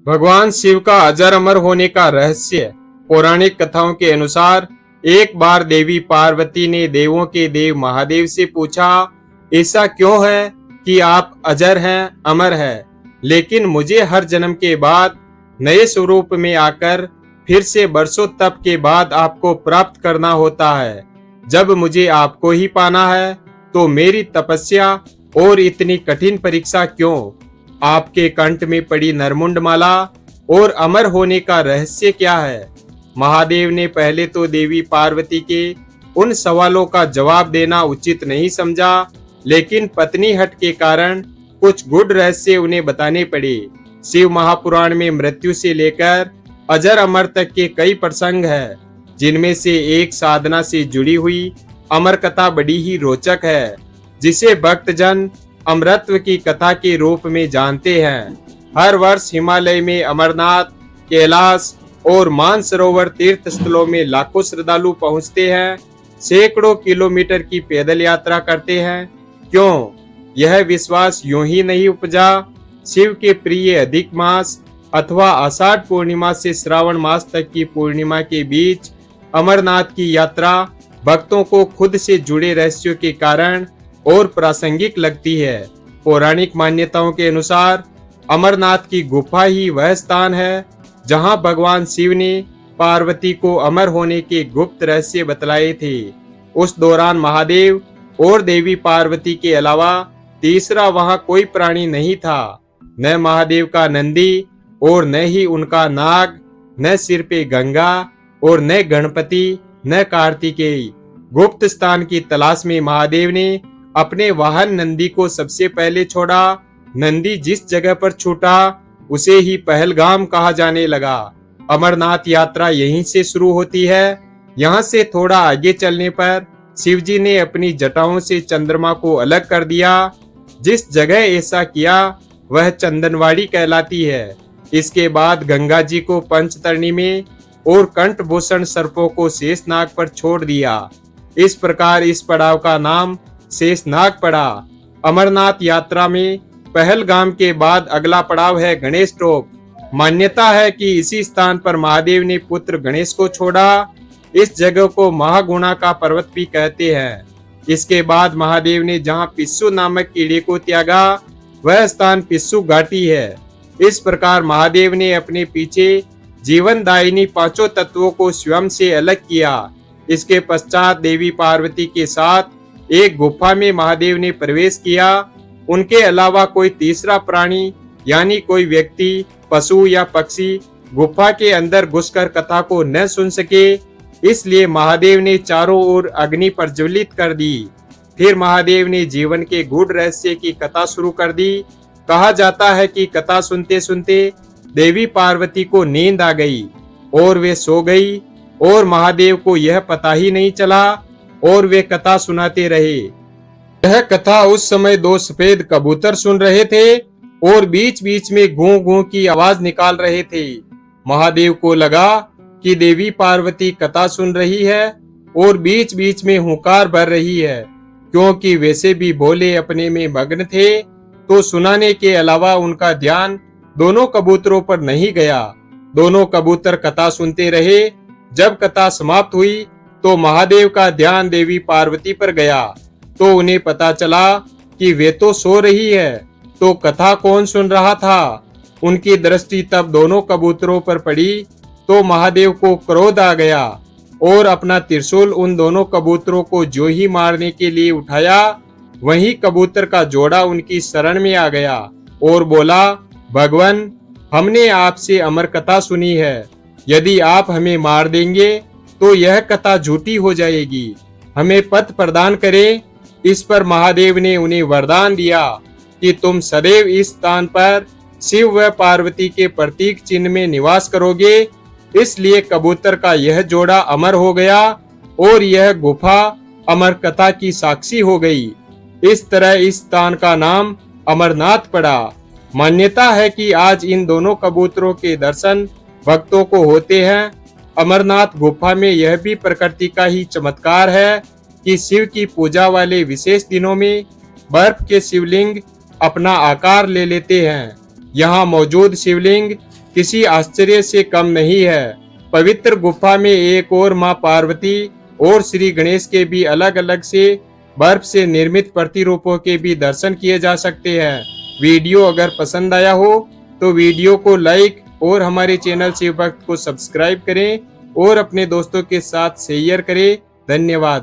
भगवान शिव का अजर अमर होने का रहस्य। पौराणिक कथाओं के अनुसार एक बार देवी पार्वती ने देवों के देव महादेव से पूछा, ऐसा क्यों है कि आप अजर हैं, अमर हैं, लेकिन मुझे हर जन्म के बाद नए स्वरूप में आकर फिर से बरसों तप के बाद आपको प्राप्त करना होता है। जब मुझे आपको ही पाना है तो मेरी तपस्या और इतनी कठिन परीक्षा क्यों? आपके कंठ में पड़ी नरमुंड माला और अमर होने का रहस्य क्या है? महादेव ने पहले तो देवी पार्वती के उन सवालों का जवाब देना उचित नहीं समझा, लेकिन पत्नी हट के कारण कुछ गूढ़ रहस्य उन्हें बताने पड़े। शिव महापुराण में मृत्यु से लेकर अजर अमर तक के कई प्रसंग हैं, जिनमें से एक साधना से जुड़ी हुई अमर कथा बड़ी ही रोचक है, जिसे भक्तजन अमरत्व की कथा के रूप में जानते हैं। हर वर्ष हिमालय में अमरनाथ, कैलाश और मानसरोवर तीर्थ स्थलों में लाखों श्रद्धालु पहुंचते हैं, सैकड़ों किलोमीटर की पैदल यात्रा करते हैं। क्यों? यह विश्वास यूं ही नहीं उपजा। शिव के प्रिय अधिक मास अथवा आषाढ़ पूर्णिमा से श्रावण मास तक की पूर्णिमा के बीच अमरनाथ की यात्रा भक्तों को खुद से जुड़े रहस्यों के कारण और प्रासंगिक लगती है। पौराणिक मान्यताओं के अनुसार अमरनाथ की गुफा ही वह स्थान है जहां भगवान शिव ने पार्वती को अमर होने के गुप्त रहस्य बतलाए थे। उस दौरान महादेव और देवी पार्वती के अलावा तीसरा वहां कोई प्राणी नहीं था। न महादेव का नंदी और न ही उनका नाग, न सिर पे गंगा और न गणपति, न कार्तिकेय। गुप्त स्थान की तलाश में महादेव ने अपने वाहन नंदी को सबसे पहले छोड़ा। नंदी जिस जगह पर छूटा उसे ही पहलगाम कहा जाने लगा। अमरनाथ यात्रा यहीं से शुरू होती है। यहाँ से थोड़ा आगे चलने पर शिवजी ने अपनी जटाओं से चंद्रमा को अलग कर दिया। जिस जगह ऐसा किया वह चंदनवाड़ी कहलाती है। इसके बाद गंगा जी को पंचतरणी में और कंठभूषण सर्पों को शेषनाग पर छोड़ दिया। इस प्रकार इस पड़ाव का नाम शेषनाग पड़ा। अमरनाथ यात्रा में पहलगाम के बाद अगला पड़ाव है गणेश टोप। मान्यता है कि इसी स्थान पर महादेव ने पुत्र गणेश को छोड़ा। इस जगह को महागुणा का पर्वत भी कहते हैं। इसके बाद महादेव ने जहां पिस्सू नामक कीड़े को त्यागा वह स्थान पिस्सू घाटी है। इस प्रकार महादेव ने अपने पीछे जीवनदायिनी पांचों तत्वों को स्वयं से अलग किया। इसके पश्चात देवी पार्वती के साथ एक गुफा में महादेव ने प्रवेश किया। उनके अलावा कोई तीसरा प्राणी यानी कोई व्यक्ति, पशु या पक्षी गुफा के अंदर घुसकर कथा को न सुन सके, इसलिए महादेव ने चारों ओर अग्नि प्रज्वलित कर दी। फिर महादेव ने जीवन के गूढ़ रहस्य की कथा शुरू कर दी। कहा जाता है कि कथा सुनते सुनते देवी पार्वती को नींद आ गई और वे सो गई और महादेव को यह पता ही नहीं चला और वे कथा सुनाते रहे। यह कथा उस समय दो सफेद कबूतर सुन रहे थे और बीच बीच में गूं गूं की आवाज निकाल रहे थे। महादेव को लगा कि देवी पार्वती कथा सुन रही है और बीच बीच में हुंकार भर रही है। क्योंकि वैसे भी भोले अपने में मग्न थे तो सुनाने के अलावा उनका ध्यान दोनों कबूतरों पर नहीं गया। दोनों कबूतर कथा सुनते रहे। जब कथा समाप्त हुई तो महादेव का ध्यान देवी पार्वती पर गया तो उन्हें पता चला कि वे तो सो रही है, तो कथा कौन सुन रहा था। उनकी दृष्टि तब दोनों कबूतरों पर पड़ी तो महादेव को क्रोध आ गया और अपना त्रिशूल उन दोनों कबूतरों को जो ही मारने के लिए उठाया, वहीं कबूतर का जोड़ा उनकी शरण में आ गया और बोला, भगवान, हमने आपसे अमर कथा सुनी है। यदि आप हमें मार देंगे तो यह कथा झूठी हो जाएगी। हमें पथ प्रदान करें। इस पर महादेव ने उन्हें वरदान दिया कि तुम सदैव इस स्थान पर शिव व पार्वती के प्रतीक चिन्ह में निवास करोगे। इसलिए कबूतर का यह जोड़ा अमर हो गया और यह गुफा अमर कथा की साक्षी हो गई। इस तरह इस स्थान का नाम अमरनाथ पड़ा। मान्यता है कि आज इन दोनों कबूतरों के दर्शन भक्तों को होते हैं। अमरनाथ गुफा में यह भी प्रकृति का ही चमत्कार है कि शिव की पूजा वाले विशेष दिनों में बर्फ के शिवलिंग अपना आकार ले लेते हैं। यहाँ मौजूद शिवलिंग किसी आश्चर्य से कम नहीं है। पवित्र गुफा में एक और मां पार्वती और श्री गणेश के भी अलग अलग से बर्फ से निर्मित प्रतिरूपों के भी दर्शन किए जा सकते हैं। वीडियो अगर पसंद आया हो तो वीडियो को लाइक और हमारे चैनल शिव भक्त को सब्सक्राइब करें और अपने दोस्तों के साथ शेयर करें। धन्यवाद।